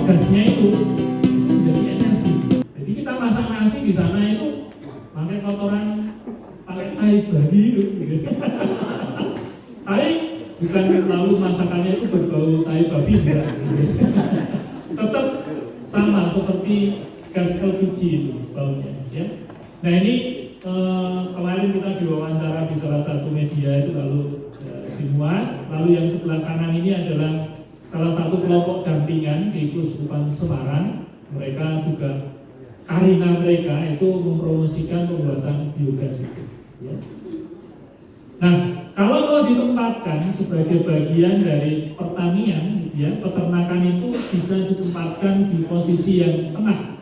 gasnya itu menjadi energi. Jadi kita masak nasi di sana itu pakai kotoran, pakai tai babi itu. Tai bukan lalu masakannya itu berbau tai babi enggak. Tetap sama seperti gas LPG itu baunya. Ya. Nah ini kemarin kita diwawancara di salah satu media itu lalu dimuat. Lalu yang sebelah kanan ini adalah salah satu kelompok dampingan di Keuskupan Semarang. Mereka juga karina mereka itu mempromosikan pembuatan biogas itu. Ya. Nah, kalau mau ditempatkan sebagai bagian dari pertanian, ya, peternakan itu bisa ditempatkan di posisi yang tengah.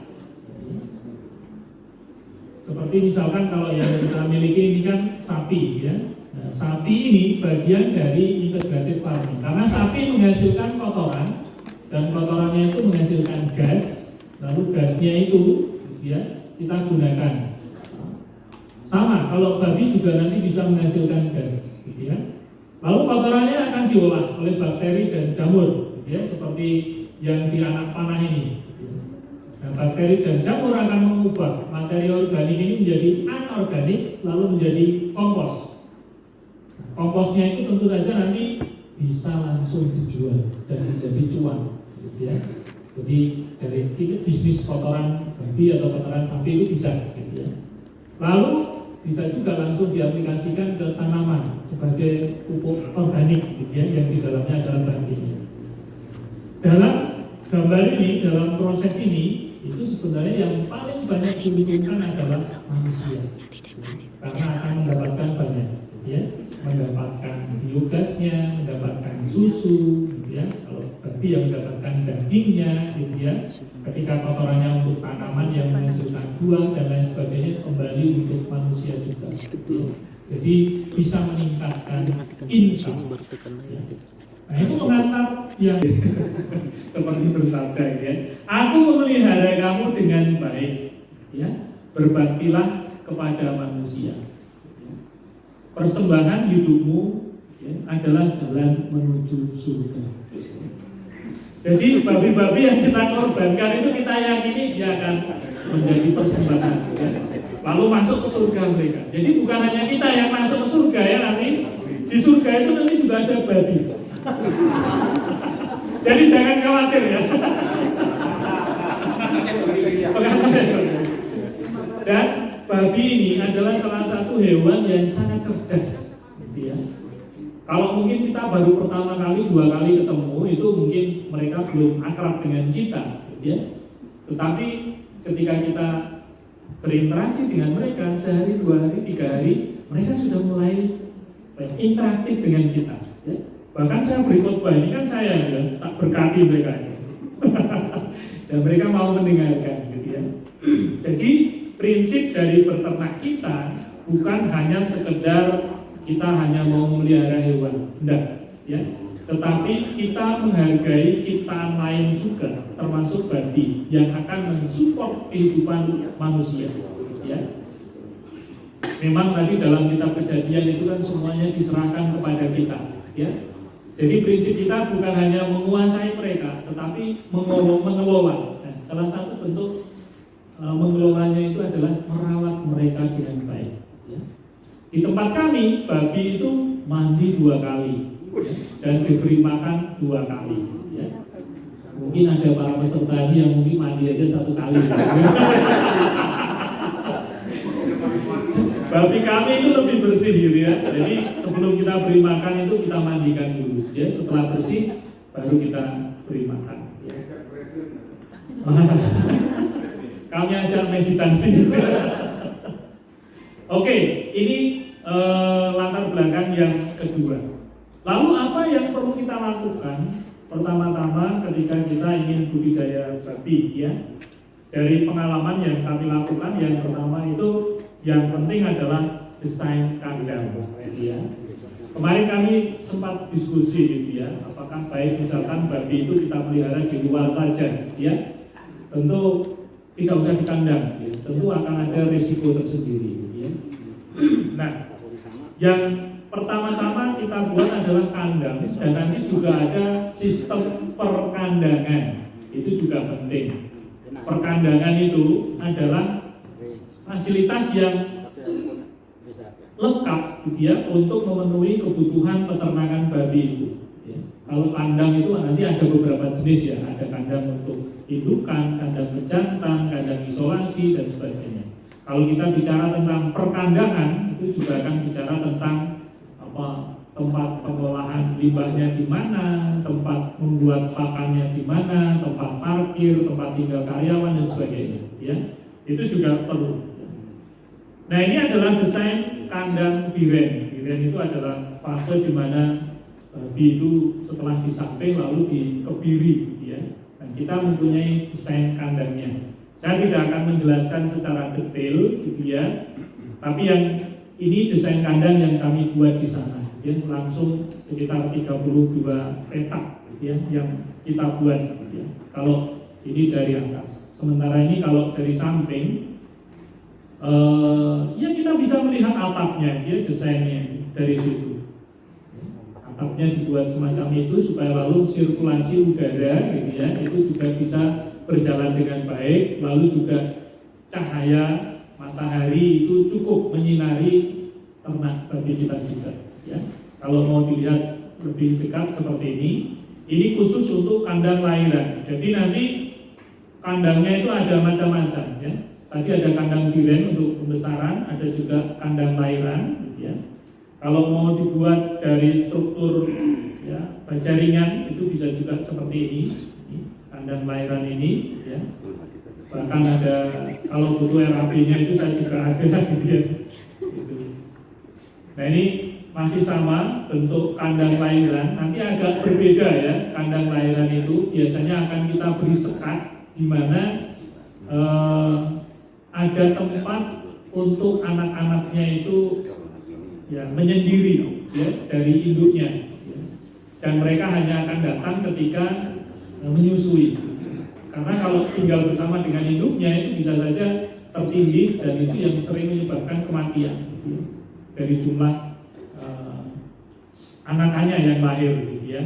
Seperti misalkan kalau yang kita miliki ini kan sapi, ya. Nah, sapi ini bagian dari integrated farming karena sapi menghasilkan kotoran dan kotorannya itu menghasilkan gas, lalu gasnya itu, ya, kita gunakan. Sama, kalau babi juga nanti bisa menghasilkan gas, gitu ya. Lalu kotorannya akan diolah oleh bakteri dan jamur, gitu ya, seperti yang di anak panah ini. Nah, bakteri dan jamur akan mengubah materi organik ini menjadi anorganik, lalu menjadi kompos. Komposnya itu tentu saja nanti bisa langsung dijual dan menjadi cuan, gitu ya. Jadi dari bisnis kotoran babi atau kotoran sapi itu bisa, gitu ya. Lalu bisa juga langsung diaplikasikan ke tanaman sebagai pupuk organik, gitu ya, yang di dalamnya adalah bahan kimia. Dalam gambar ini, dalam proses ini, itu sebenarnya yang paling banyak dibutuhkan adalah manusia, karena akan mendapatkan banyak, gitu ya, mendapatkan biogasnya, mendapatkan susu, gitu ya. Kalau babi yang mendapatkan dagingnya, gitu ya. Ketika kotorannya untuk tanaman yang menghasilkan buah dan lain sebagainya kembali untuk manusia juga. Jadi bisa meningkatkan income. Ya. Nah itu mengantar yang seperti bersabda, ya. Aku memelihara kamu dengan baik, ya. Berbaktilah kepada manusia. Persembahan hidupmu, ya, adalah jalan menuju surga. Jadi babi-babi yang kita korbankan itu kita yakini dia akan menjadi persembahan, ya. Lalu masuk ke surga mereka. Jadi bukan hanya kita yang masuk ke surga, ya, nanti di surga itu nanti juga ada babi. Jadi jangan khawatir, ya. Dan babi ini adalah salah satu hewan yang sangat cerdas, gitu ya. Kalau mungkin kita baru pertama kali, 2 kali ketemu, itu mungkin mereka belum akrab dengan kita, gitu ya. Tetapi ketika kita berinteraksi dengan mereka sehari, 2 hari, 3 hari, mereka sudah mulai interaktif dengan kita, ya. Bahkan saya beri khotbah ini kan saya, ya, tak berkati mereka, ya. Dan mereka mau mendengarkan, gitu ya. Jadi prinsip dari beternak kita bukan hanya sekedar kita hanya mau memelihara hewan, enggak, ya. Tetapi kita menghargai ciptaan lain juga, termasuk babi yang akan mensupport kehidupan manusia, ya. Memang tadi dalam kitab Kejadian itu kan semuanya diserahkan kepada kita, ya. Jadi prinsip kita bukan hanya menguasai mereka, tetapi mengelola. Nah, salah satu bentuk mengelolanya itu adalah merawat mereka dengan baik, ya. Di tempat kami, babi itu mandi 2 kali, ya, dan diberi makan 2 kali, ya. Mungkin ada para peserta ini yang mungkin mandi aja 1 kali. Babi kami itu lebih bersih, gitu ya. Jadi sebelum kita beri makan itu kita mandikan dulu. Jadi setelah bersih baru kita beri makan, ya. Kami ajak meditasi. Oke, ini latar belakang yang kedua. Lalu apa yang perlu kita lakukan? Pertama-tama ketika kita ingin budidaya babi, ya. Dari pengalaman yang kami lakukan, yang pertama itu yang penting adalah desain kandang, ya. Kemarin kami sempat diskusi, gitu ya. Apakah baik misalkan babi itu kita pelihara di luar saja, ya. Tentu tidak usah di kandang, ya. Tentu akan ada risiko tersendiri, ya. Nah, yang pertama-tama kita buat adalah kandang, dan nanti juga ada sistem perkandangan. itu juga penting. Perkandangan itu adalah fasilitas yang lengkap gitu ya, untuk memenuhi kebutuhan peternakan babi itu. Ya. Kalau kandang itu nanti ada beberapa jenis ya, ada kandang untuk indukan, kandang pejantan, kandang isolasi dan sebagainya. Kalau kita bicara tentang perkandangan, itu juga akan bicara tentang tempat pengolahan limbahnya di mana, tempat membuat pakannya di mana, tempat parkir, tempat tinggal karyawan dan sebagainya. Ya, itu juga perlu. Nah, ini adalah desain kandang biren. Biren itu adalah fase di mana babi itu setelah disamping lalu dikebiri, gitu ya. Dan kita mempunyai desain kandangnya. Saya tidak akan menjelaskan secara detail, gitu ya. Tapi yang ini desain kandang yang kami buat di sana. Ya, langsung sekitar 32 petak, gitu ya, yang kita buat. Gitu ya. Kalau ini dari atas. Sementara ini kalau dari samping, ya kita bisa melihat atapnya, ya desainnya dari situ. Atapnya dibuat semacam itu supaya lalu sirkulasi udara, gitu ya, itu juga bisa berjalan dengan baik. Lalu juga cahaya matahari itu cukup menyinari ternak babi kita juga. Ya, kalau mau dilihat lebih dekat seperti ini khusus untuk kandang lahiran. Jadi nanti kandangnya itu ada macam-macam, ya. Tadi ada kandang biren untuk pembesaran, ada juga kandang lahiran, gitu ya. Kalau mau dibuat dari struktur ya baja ringan itu bisa juga seperti ini kandang lahiran ini, ya. Bahkan ada kalau butuh RAB-nya itu saya juga ada, gitu ya. Nah, ini masih sama bentuk kandang lahiran, nanti agak berbeda ya. Kandang lahiran itu biasanya akan kita beri sekat di mana ada tempat untuk anak-anaknya itu ya menyendiri ya dari induknya, ya. Dan mereka hanya akan datang ketika menyusui. Karena kalau tinggal bersama dengan induknya itu bisa saja tertindih, dan itu yang sering menyebabkan kematian, gitu ya, dari jumlah anak-anaknya yang lahir, gitu ya.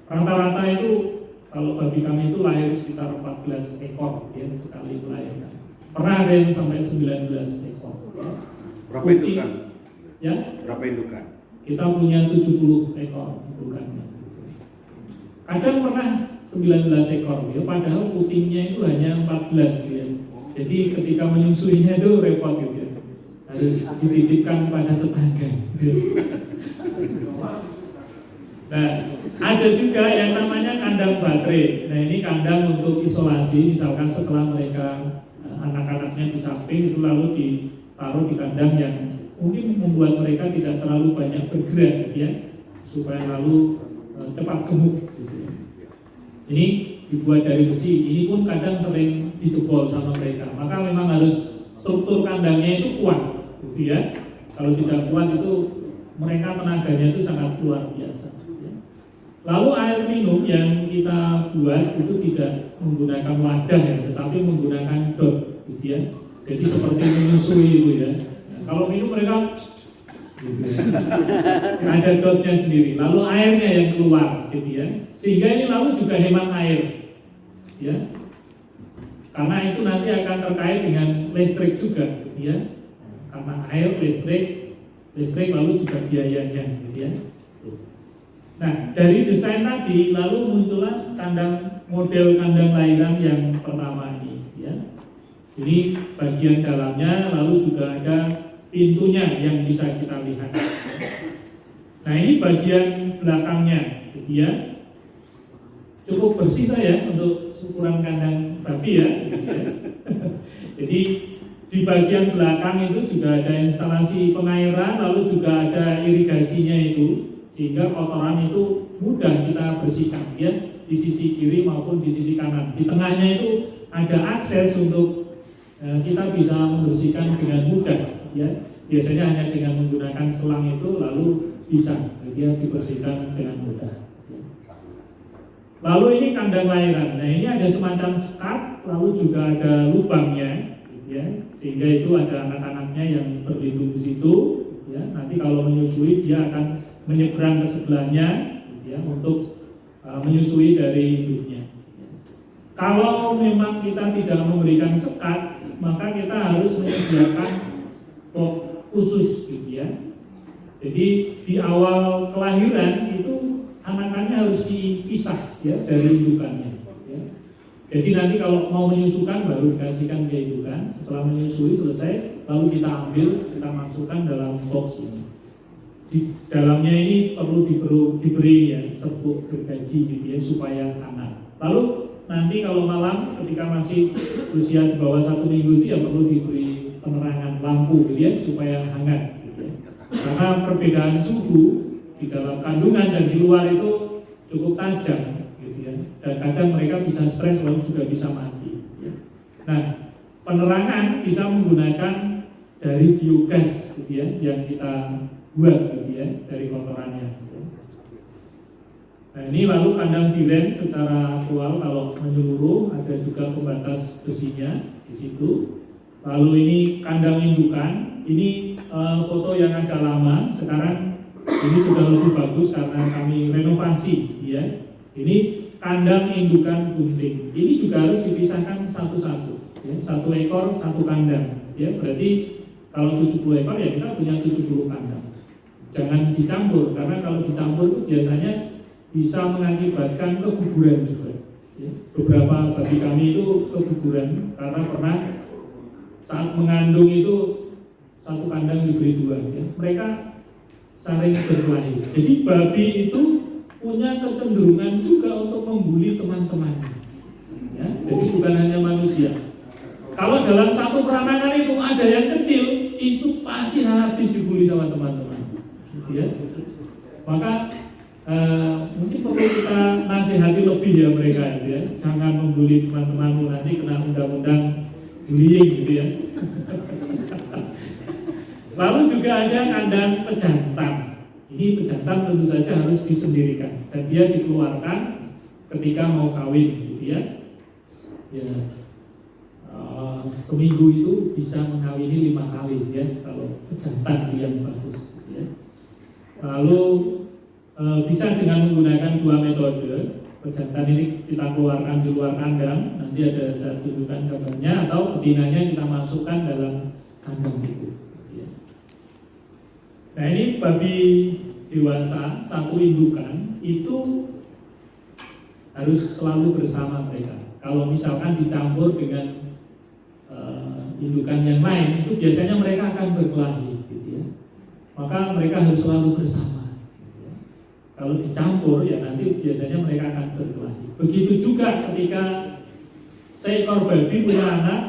Rata-rata itu kalau babi kami itu lahir sekitar 14 ekor, ya, sekali melahirkan. Pernah ada yang sampai 19 ekor. Berapa indukan? Ya? Berapa indukan? Kita punya 70 ekor indukannya. Kadang pernah 19 ekor, ya, padahal putingnya itu hanya 14, ya. Jadi ketika menyusuinya itu repot, gitu ya. Harus dititipkan pada tetangga. Nah, ada juga yang namanya kandang baterai. Nah, ini kandang untuk isolasi, misalkan setelah mereka anak-anaknya di samping itu lalu ditaruh di kandang yang mungkin membuat mereka tidak terlalu banyak bergerak, gitu ya, supaya lalu cepat gemuk, gitu ya. Ini dibuat dari besi. Ini pun kadang sering dijebol sama mereka. Maka memang harus struktur kandangnya itu kuat, gitu ya. Kalau tidak kuat itu mereka tenaganya itu sangat luar biasa, ya. Lalu air minum yang kita buat itu tidak menggunakan wadah, ya, tetapi menggunakan dot, gitu ya. Jadi seperti menyusui itu, ya. Nah, kalau minum mereka gitu ya. Ada dotnya sendiri. Lalu airnya yang keluar, gitu ya. Sehingga ini lalu juga hemat air, ya. Karena itu nanti akan terkait dengan listrik juga, gitu ya. Karena air, listrik lalu juga biayanya, gitu ya. Nah, dari desain tadi lalu muncullah model kandang lahiran yang pertama ini, ya. Ini bagian dalamnya, lalu juga ada pintunya yang bisa kita lihat. Nah, ini bagian belakangnya, gitu ya. Cukup bersih ya untuk ukuran kandang babi, ya, gitu ya. Jadi di bagian belakang itu juga ada instalasi pengairan, lalu juga ada irigasinya itu, sehingga kotoran itu mudah kita bersihkan, ya, di sisi kiri maupun di sisi kanan. Di tengahnya itu ada akses untuk kita bisa membersihkan dengan mudah, ya. Biasanya hanya dengan menggunakan selang itu lalu bisa dia dibersihkan dengan mudah. Lalu ini kandang lahiran. Nah, ini ada semacam sekat, lalu juga ada lubangnya, ya, sehingga itu ada anak-anaknya yang berlindung di situ, ya. Nanti kalau menyusui dia akan menyeberang ke sebelahnya, ya, untuk menyusui dari induknya. Kalau memang kita tidak memberikan sekat, maka kita harus menyediakan box khusus gitu ya. Jadi di awal kelahiran itu anakannya harus dipisah ya dari indukannya. Ya. Jadi nanti kalau mau menyusukan baru dikasihkan ke indukan. Setelah menyusui selesai, lalu kita ambil, kita masukkan dalam box ini. Di dalamnya ini perlu diberi ya serbuk gergaji gitu ya supaya hangat. Lalu nanti kalau malam ketika masih usia di bawah 1 minggu itu ya perlu diberi penerangan lampu gitu ya supaya hangat gitu ya. Karena perbedaan suhu di dalam kandungan dan di luar itu cukup tajam gitu ya. Dan kadang mereka bisa stres lalu juga bisa mati gitu ya. Nah, penerangan bisa menggunakan dari biogas gitu ya yang kita buat gitu ya dari kotorannya gitu. Nah ini lalu kandang tiren secara aktual kalau menyeluruh ada juga pembatas besinya di situ. Lalu ini kandang indukan, ini foto yang agak lama, sekarang ini sudah lebih bagus karena kami renovasi ya. Ini kandang indukan bunting, ini juga harus dipisahkan satu-satu ya. 1 ekor 1 kandang ya, berarti kalau 70 ekor ya kita punya 70 kandang. Jangan dicampur, karena kalau dicampur itu biasanya bisa mengakibatkan keguguran juga. Ya. Beberapa babi kami itu keguguran karena pernah saat mengandung itu 1 kandang diberi 2. Ya. Mereka saling berkelahi. Jadi babi itu punya kecenderungan juga untuk membuli teman-temannya. Ya. Jadi bukan hanya manusia. Kalau dalam satu peranangan itu ada yang kecil, itu pasti habis dibuli sama teman-teman. Gitu ya. Maka mungkin perlu kita nasihati lebih ya mereka ya, jangan membuli teman-temanmu nanti kena undang-undang bullying gitu ya. Lalu juga ada kandang pejantan. Ini pejantan tentu saja harus disendirikan dan dia dikeluarkan ketika mau kawin gitu ya. Ya seminggu itu bisa mengawini 5 kali ya kalau pejantan yang bagus gitu ya. Lalu bisa dengan menggunakan 2 metode. Pejantan ini kita keluarkan di luar kandang, nanti ada saya tunjukkan gambarnya, atau betinanya kita masukkan dalam kandang itu. Nah ini babi dewasa, 1 indukan itu harus selalu bersama mereka. Kalau misalkan dicampur dengan indukan yang lain, itu biasanya mereka akan berkelahi, gitu ya. Maka mereka harus selalu bersama. Kalau dicampur ya nanti biasanya mereka akan berkelahi. Begitu juga ketika seekor babi punya anak,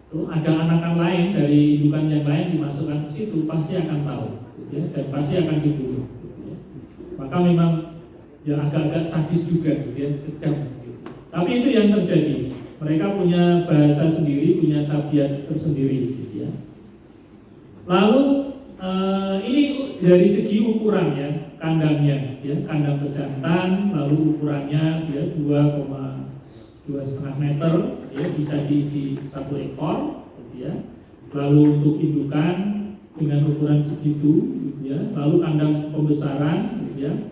tuh ada anakan lain dari indukan yang lain dimasukkan ke situ, pasti akan tahu, gitu ya, dan pasti akan dibunuh. Gitu ya. Maka memang ya agak-agak sadis juga, gitu ya, kejam. Gitu. Tapi itu yang terjadi. Mereka punya bahasa sendiri, punya tabiat tersendiri, gitu ya. Lalu ini dari segi ukuran ya. Kandangnya, ya, kandang pejantan, lalu ukurannya dia 2,5 meter, ya, bisa diisi 1 ekor, gitu ya. Lalu untuk indukan dengan ukuran segitu, gitu ya. Lalu kandang pembesaran, gitu ya,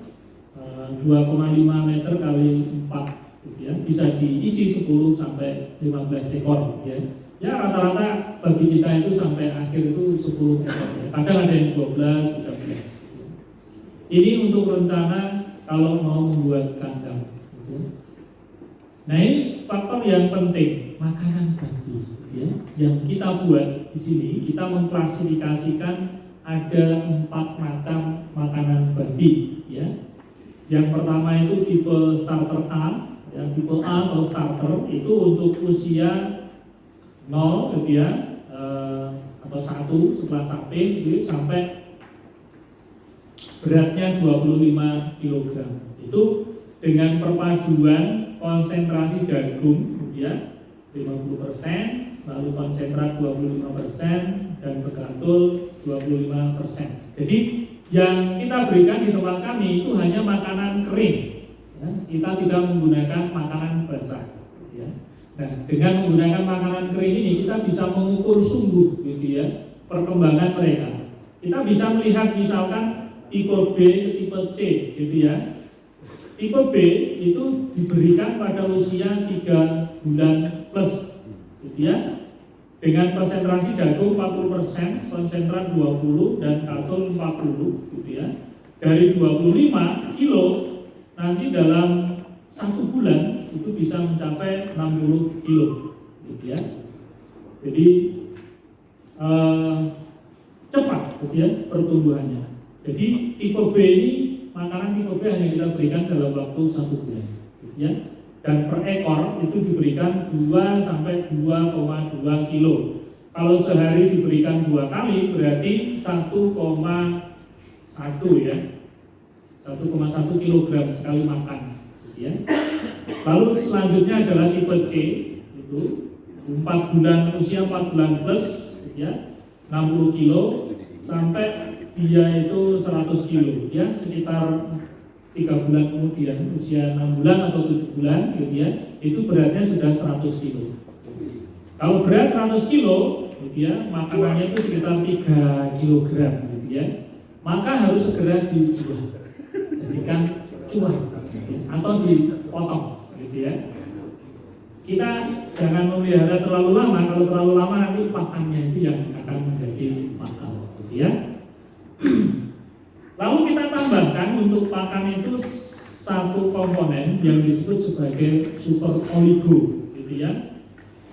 2,5 meter kali 4, gitu ya. Bisa diisi 10 sampai 15 ekor, gitu ya. Ya rata-rata bagi kita itu sampai akhir itu 10 ekor, ya. Kadang ada yang 12, 13. Ini untuk rencana kalau mau membuat kandang. Gitu. Nah ini faktor yang penting, makanan babi. Gitu ya. Yang kita buat di sini, kita mengklasifikasikan ada 4 macam makanan babi. Ya. Yang pertama itu tipe starter A, ya, tipe A atau starter itu untuk usia 0, gitu ya, atau 1 setelah sapi, gitu, sampai beratnya 25 kg. Itu dengan perpaduan konsentrasi jagung ya 50%, lalu konsentrat 25% dan begatul 25%. Jadi yang kita berikan di tempat kami itu hanya makanan kering. Ya. Kita tidak menggunakan makanan basah. Ya. Nah, dengan menggunakan makanan kering ini kita bisa mengukur sungguh gitu ya perkembangan mereka. Kita bisa melihat misalkan tipe B ke tipe C gitu ya. tipe B itu diberikan pada usia 3 bulan plus, gitu ya, dengan konsentrasi jagung 40%, konsentrat 20 dan katul 40, gitu ya. Dari 25 kilo nanti dalam 1 bulan itu bisa mencapai 60 kilo, gitu ya. Jadi cepat, gitu ya, pertumbuhannya. Jadi tipe B ini, makanan tipe B hanya kita berikan dalam waktu 1 bulan, gitu ya. Dan per ekor itu diberikan 2 sampai 2,2 kilo. Kalau sehari diberikan 2 kali berarti 1,1 ya, 1,1 kilogram sekali makan, gitu ya. Lalu selanjutnya adalah tipe C, itu 4 bulan, usia 4 bulan plus, gitu ya, 60 kilo sampai dia itu 100 kilo, ya, sekitar 3 bulan kemudian, usia 6 bulan atau 7 bulan, gitu ya, itu beratnya sudah 100 kilo. Kalau berat 100 kilo, gitu ya, makanannya itu sekitar 3 kilogram, gitu ya, maka harus segera dijual, jadikan cuan, gitu ya, atau dipotong, gitu ya. Kita jangan memelihara terlalu lama, kalau terlalu lama nanti pakannya itu yang akan menjadi mahal, gitu ya. Lalu kita tambahkan untuk pakan itu satu komponen yang disebut sebagai super oligo, gitu ya.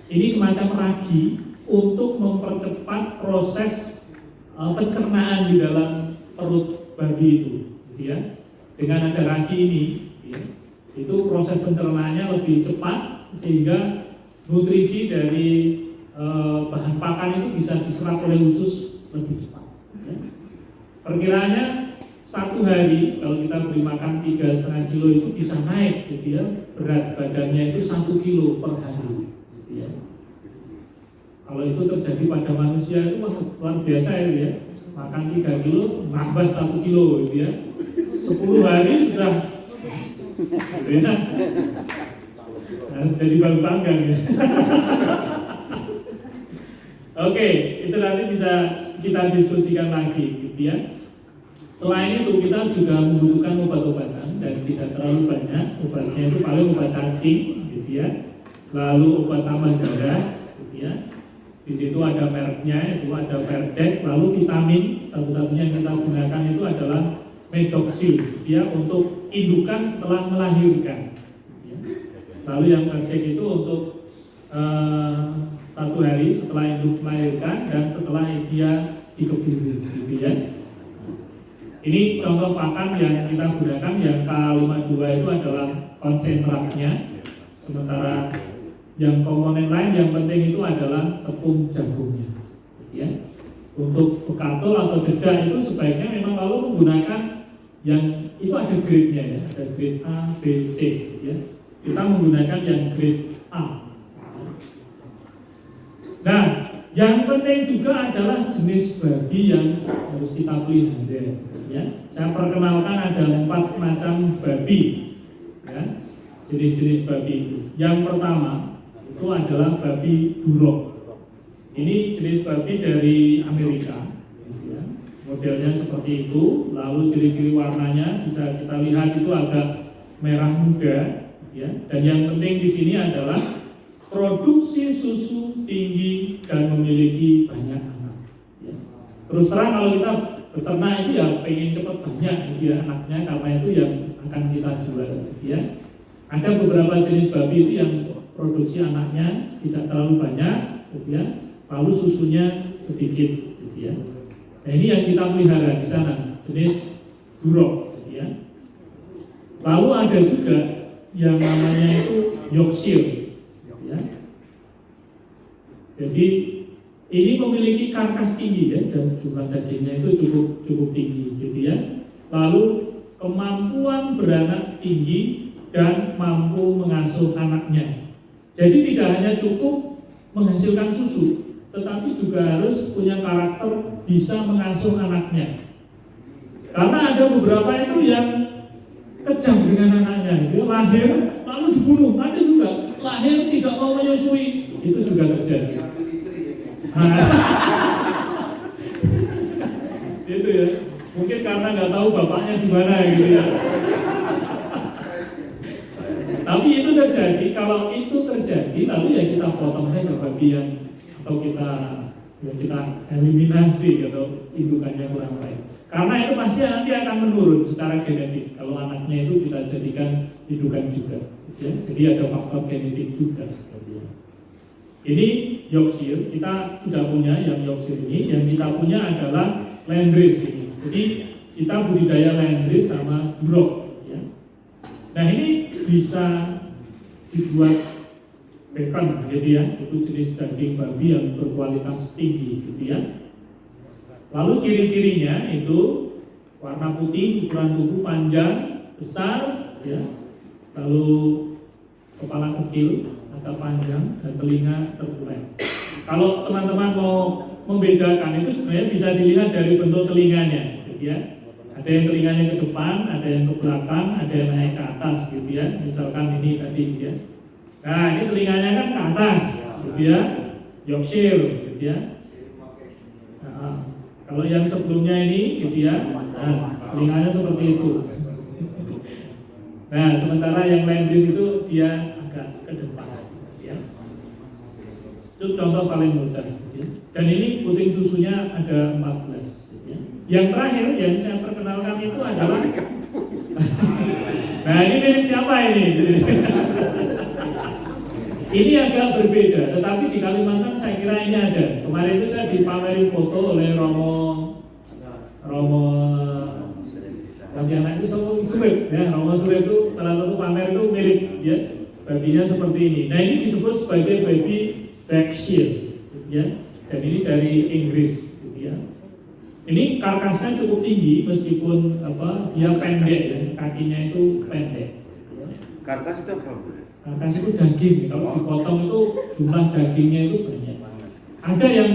Ini semacam ragi untuk mempercepat proses pencernaan di dalam perut babi itu, gitu ya. Dengan ada ragi ini, gitu ya, itu proses pencernaannya lebih cepat sehingga nutrisi dari bahan pakan itu bisa diserap oleh usus lebih cepat, gitu ya. Perkiraannya 1 hari kalau kita beri makan 3,5 kilo itu bisa naik, gitu ya, berat badannya itu 1 kilo per hari, gitu ya. Kalau itu terjadi pada manusia itu luar biasa itu ya, makan 3 kilo nambah 1 kilo, gitu ya, 10 hari sudah, gitu ya, jadi baru panggang ya. Oke, itu nanti bisa kita diskusikan lagi, gitu ya. Selain itu kita juga membutuhkan obat-obatan dan tidak terlalu banyak. Obatnya itu paling obat cacing, gitu ya. Lalu obat tambah darah, gitu ya. Di situ ada mereknya, itu ada Verdex. Lalu vitamin satu-satunya yang kita gunakan itu adalah Medoxil, ya, untuk indukan setelah melahirkan. Gitu ya. Lalu yang Verdex itu untuk 1 hari setelah induk melahirkan dan setelah dia dikebiri, gitu ya. Ini contoh pakan yang kita gunakan, yang K52 itu adalah konsentratnya, sementara yang komponen lain yang penting itu adalah tepung jagungnya, ya. Untuk bekatul atau dedak itu sebaiknya memang lalu menggunakan yang itu ada grade-nya ya, ada grade A, B, C, ya. Kita menggunakan yang grade A. Nah, yang penting juga adalah jenis babi yang harus kita pelihara, ya. Saya perkenalkan ada 4 macam babi, ya, jenis-jenis babi itu. Yang pertama itu adalah babi burung. Ini jenis babi dari Amerika, ya. Modelnya seperti itu. Lalu ciri-ciri warnanya bisa kita lihat itu agak merah muda, ya. Dan yang penting di sini adalah produksi susu tinggi dan memiliki banyak anak, ya. Terus terang kalau kita beternak itu ya pengen cepat banyak, gitu ya, anaknya, karena itu yang akan kita jual, gitu ya. Ada beberapa jenis babi itu yang produksi anaknya tidak terlalu banyak, gitu ya, lalu susunya sedikit, gitu ya. Nah, ini yang kita pelihara di sana, jenis burung, gitu ya. Lalu ada juga yang namanya itu Yorkshire. Ya. Jadi ini memiliki karkas tinggi ya, dan jumlah dagingnya itu cukup tinggi, gitu ya. Lalu kemampuan beranak tinggi dan mampu mengasuh anaknya. Jadi tidak hanya cukup menghasilkan susu, tetapi juga harus punya karakter bisa mengasuh anaknya. Karena ada beberapa itu yang kejam dengan anaknya, gitu, lahir lalu dibunuh. Ada juga lahir tidak mau menyusui, itu juga terjadi. Nah, itu ya, mungkin karena nggak tahu bapaknya di mana, gitu ya. Tapi itu terjadi, kalau itu terjadi lalu ya kita potong saja bagian atau kita eliminasi atau indukannya kurang baik. Karena itu pasti nanti akan menurun secara genetik. Kalau anaknya itu kita jadikan indukan juga, ya. Jadi ada faktor genetik juga. Ini Yorkshire, kita tidak punya yang Yorkshire ini. Yang kita punya adalah Landrace ini. Jadi kita budidaya Landrace sama Brock. Ya. Nah ini bisa dibuat bacon, gitu ya. Itu jenis daging babi yang berkualitas tinggi, gitu ya. Lalu ciri-cirinya itu warna putih, ukuran tubuh panjang, besar, ya. Lalu kepala kecil, agak panjang, dan telinga terkulai. Kalau teman-teman mau membedakan itu sebenarnya bisa dilihat dari bentuk telinganya, gitu ya. Ada yang telinganya ke depan, ada yang ke belakang, ada yang naik ke atas, gitu ya. Misalkan ini tadi, gitu ya. Nah, ini telinganya kan ke atas, gitu ya. Yorkshire, gitu ya. Nah, kalau yang sebelumnya ini, gitu ya. Nah, telinganya seperti itu. Nah, sementara yang Landrace itu dia agak ke depan, ya. Itu contoh paling mudah, gitu ya. Dan ini puting susunya ada 14, gitu ya. Yang terakhir yang saya perkenalkan itu adalah nah ini milik siapa ini? Ini agak berbeda, tetapi di Kalimantan saya kira ini ada. Kemarin itu saya dipameri foto oleh Romo Pontianak itu Surip, ya. Romo Surip itu salah satu pamer itu mirip, ya. Babinya seperti ini. Nah ini disebut sebagai baby Berkshire, gitu ya. Dan ini dari Inggris, gitu ya. Ini karkasnya cukup tinggi meskipun dia pendek, ya. Kakinya itu pendek. Gitu ya. Karkas itu apa? Karkas itu daging. Kalau dipotong itu jumlah dagingnya itu banyak. Ada yang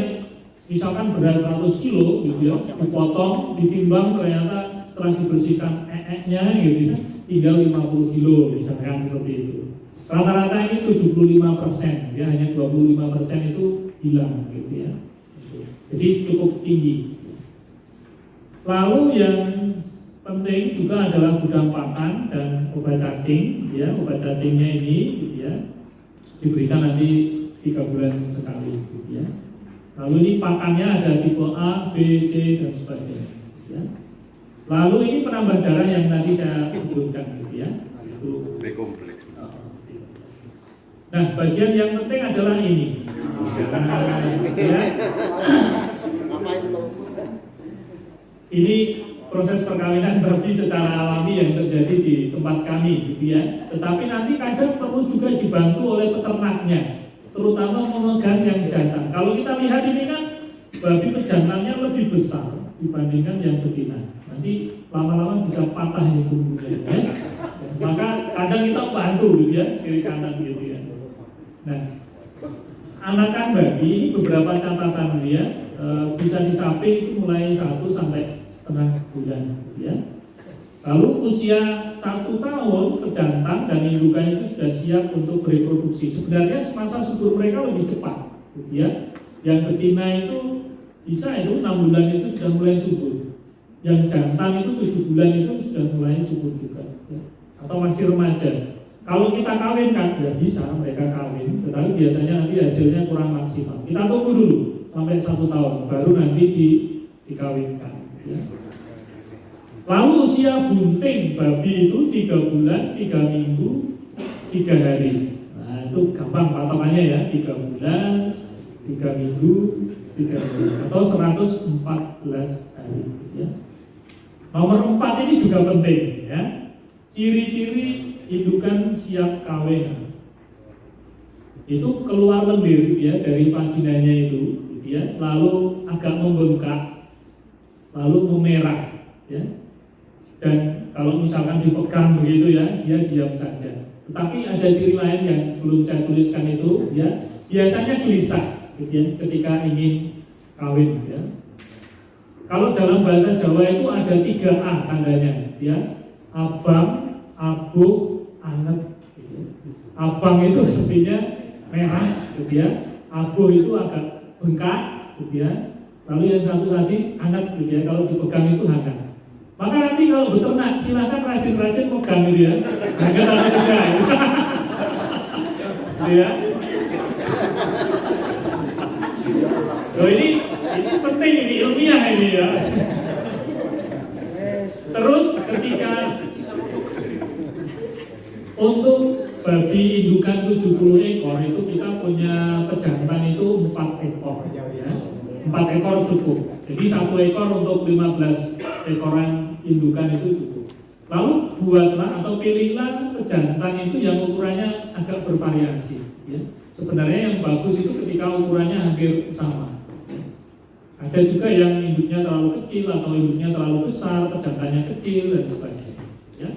misalkan berat 100 kilo, gitu ya, dipotong, ditimbang ternyata setelah dibersihkan nya gitu, tinggal 50 kilo misalkan seperti itu. Rata-rata ini 75%, ya, hanya 25% itu hilang, gitu ya. Jadi cukup tinggi. Lalu yang penting juga adalah gudang pakan dan obat cacing, ya. Obat cacingnya ini, gitu ya, diberikan nanti 3 bulan sekali, gitu ya. Lalu ini pakannya ada tipe A, B, C dan sebagainya, gitu ya. Lalu ini penambah darah yang tadi saya sebutkan, gitu ya. Itu B kompleks. Nah, bagian yang penting adalah ini. Ya. Ini proses perkawinan babi secara alami yang terjadi di tempat kami, gitu ya. Tetapi nanti kadang perlu juga dibantu oleh peternaknya, terutama memegang yang jantan. Kalau kita lihat ini kan babi pejantannya lebih besar dibandingkan yang betina. Nanti lama-lama bisa patah ini bumbunya, ya. Maka kadang kita bantu, gitu ya, kiri kanan, gitu ya. Nah, anakan babi ini beberapa catatan dia bisa disapi itu mulai 1 sampai setengah bulan, gitu ya. Lalu usia 1 tahun pejantan dan indukan itu sudah siap untuk bereproduksi. Sebenarnya masa subur mereka lebih cepat, gitu ya. Yang betina itu bisa itu 6 bulan itu sudah mulai subur. Yang jantan itu 7 bulan itu sudah mulai subur juga, ya. Atau masih remaja. Kalau kita kawin kan, ya bisa mereka kawin, tetapi biasanya nanti hasilnya kurang maksimal. Kita tunggu dulu sampai 1 tahun, baru nanti dikawinkan, ya. Lalu usia bunting babi itu 3 bulan, 3 minggu, 3 hari. Nah itu gampang patokannya ya, 3 bulan, 3 minggu, 3 hari, atau 114 hari, ya. Nomor 4 ini juga penting, ya. Ciri-ciri indukan siap kawin itu keluar lendir, ya, dari vaginanya itu, gitu ya, lalu agak membengkak, lalu memerah, ya. Dan kalau misalkan dipegang begitu, ya, dia diam saja. Tetapi ada ciri lain yang belum saya tuliskan itu, ya, biasanya gelisah, gitu ya, ketika ingin kawin, ya. Kalau dalam bahasa Jawa itu ada 3A tandanya, ya, abang, abuh, anget, gitu ya. Abang itu sepertinya merah, gitu ya. Abuh itu agak bengkak, gitu ya. Lalu yang satu tadi anget, gitu ya. Kalau dipegang itu hangat. Maka nanti kalau beternak silakan rajin-rajin pegang gitu ya, agar ada juga gitu. Ya. Loh ini penting, ini ilmiah ini ya. Terus ketika untuk babi indukan 70 ekor itu kita punya pejantan itu 4 ekor ya. 4 ekor cukup. Jadi 1 ekor untuk 15 ekoran indukan itu cukup. Lalu buatlah atau pilihlah pejantan itu yang ukurannya agak bervariasi ya. Sebenarnya yang bagus itu ketika ukurannya hampir sama. Ada juga yang induknya terlalu kecil atau induknya terlalu besar, pejantannya kecil dan sebagainya. Ya.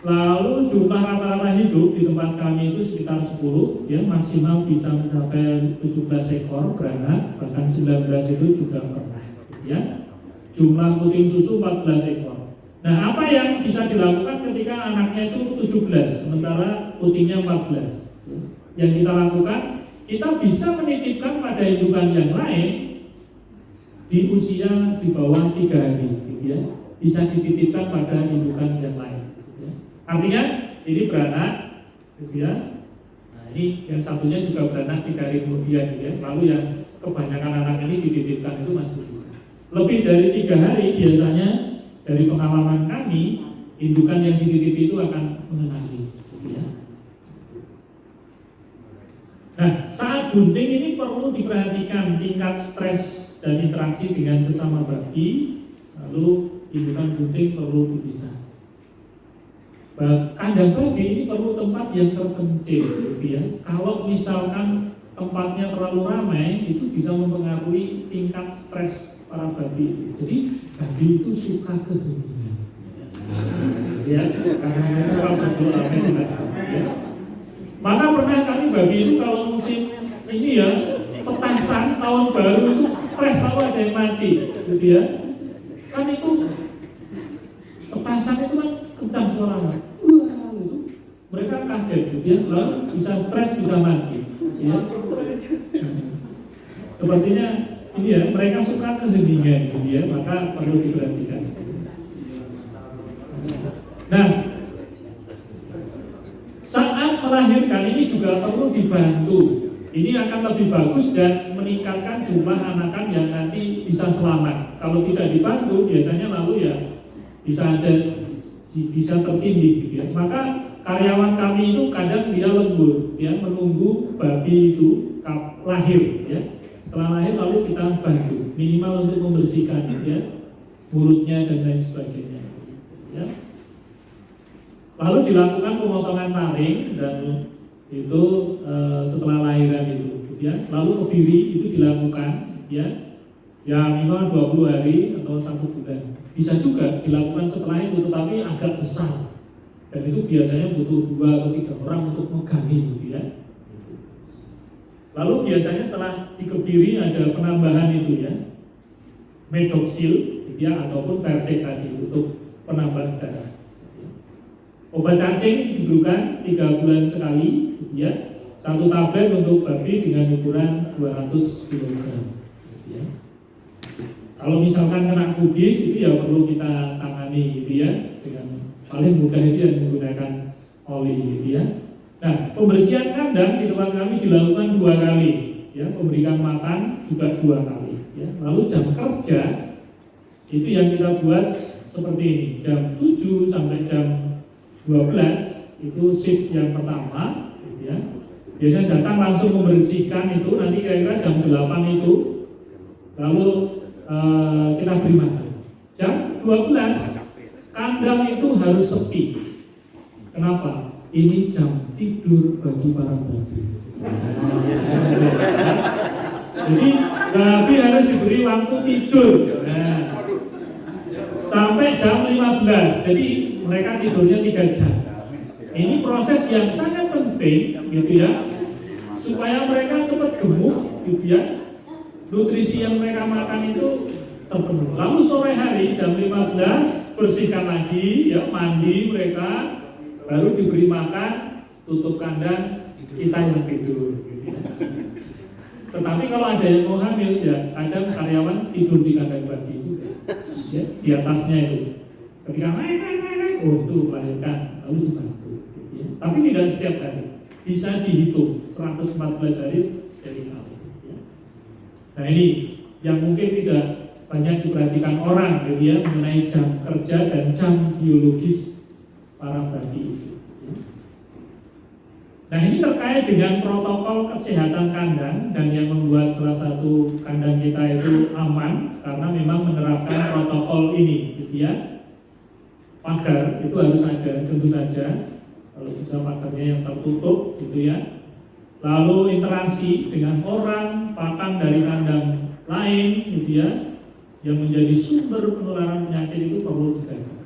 Lalu jumlah rata-rata hidup di tempat kami itu sekitar 10, ya maksimal bisa mencapai 17 ekor beranak, bahkan 19 itu juga pernah. Ya. Jumlah puting susu 14 ekor. Nah, apa yang bisa dilakukan ketika anaknya itu 17, sementara putingnya 14? Yang kita lakukan, kita bisa menitipkan pada indukan yang lain di usia di bawah 3 hari, gitu ya. Bisa dititipkan pada indukan yang lain, gitu ya. Artinya ini beranak, gitu ya. Nah ini yang satunya juga beranak 3 hari kemudian, gitu ya. Lalu yang kebanyakan anak ini dititipkan itu masih bisa. Lebih dari 3 hari biasanya dari pengalaman kami, indukan yang dititipi itu akan mengenali, gitu ya. Nah, saat bunting ini perlu diperhatikan tingkat stres dan interaksi dengan sesama babi, lalu indukan bunting perlu dipisah. Kandang babi ini perlu tempat yang terpencil, gitu ya. Kalau misalkan tempatnya terlalu ramai, itu bisa mempengaruhi tingkat stres para babi. Jadi babi itu suka keheningan, ya, karena suka berdoa ya. Maka pernah kami babi itu kalau musim ini ya petasan tahun baru itu stres selalu ada yang mati, gitu ya. Kan itu petasan itu kan kencang suaranya, gitu. Mereka kaget, gitu ya. Lalu bisa stres, bisa mati. Ya. Sepertinya ini ya mereka suka keheningan, gitu ya. Maka perlu diperhatikan. Nah, saat melahirkan ini juga perlu dibantu. Ini akan lebih bagus dan meningkatkan jumlah anakan yang nanti bisa selamat. Kalau tidak dibantu, biasanya lalu ya bisa tertindih, gitu ya. Maka karyawan kami itu kadang dia lembur, ya menunggu babi itu lahir, ya. Setelah lahir lalu kita bantu, minimal untuk membersihkan, ya, mulutnya dan lain sebagainya, ya. Lalu dilakukan pemotongan taring dan itu setelah lahiran itu, ya. Lalu kebiri itu dilakukan, ya minimal 20 hari atau 1 bulan. Bisa juga dilakukan setelah itu, tetapi agak besar. Dan itu biasanya butuh 2 atau 3 orang untuk megangi, gitu ya. Lalu biasanya setelah dikebiri ada penambahan itu, ya, medoksil, gitu ya, ataupun vertek tadi untuk penambahan darah. Obat cacing diberikan 3 bulan sekali, gitu ya. 1 tablet untuk babi dengan ukuran 200 kg, gitu ya. Kalau misalkan kena kudis itu ya perlu kita tangani, gitu ya. Dengan paling mudah itu yang menggunakan oli, gitu ya. Nah, pembersihan kandang di tempat kami dilakukan 2 kali, ya. Memberikan makan juga 2 kali, ya. Lalu jam kerja itu yang kita buat seperti ini, jam 7 sampai jam 12 itu shift yang pertama, gitu ya. Biasanya datang langsung membersihkan itu, nanti kira-kira jam 8 itu lalu kita beri makan. Jam 12 kandang itu harus sepi. Kenapa? Ini jam tidur bagi para babi. Jadi babi harus diberi waktu tidur. Nah, sampai jam 15. Jadi mereka tidurnya 3 jam. Ini proses yang sangat penting, gitu ya, supaya mereka cepat gemuk, gitu ya. Nutrisi yang mereka makan itu terpenuhi. Lalu sore hari jam 15 bersihkan lagi, ya, mandi mereka, baru diberi makan, tutup kandang, kita yang tidur, gitu ya. Tetapi kalau ada yang mau hamil, ya kadang karyawan tidur di kandang babi juga. ya, di atasnya itu. Ketika naik, oh itu melahirkan, lalu dibantu. Gitu ya. Tapi tidak setiap hari, bisa dihitung 114 hari jadi tahu. Ya. Nah ini yang mungkin tidak banyak diperhatikan orang, gitu ya, mengenai jam kerja dan jam biologis para babi itu. Ya. Nah ini terkait dengan protokol kesehatan kandang dan yang membuat salah satu kandang kita itu aman karena memang menerapkan protokol ini, gitu ya. Pagar itu harus ada, tentu saja. Kalau bisa pagarnya yang tertutup, gitu ya. Lalu interaksi dengan orang, pakan dari kandang lain, gitu ya, yang menjadi sumber penularan penyakit itu perlu dijaga.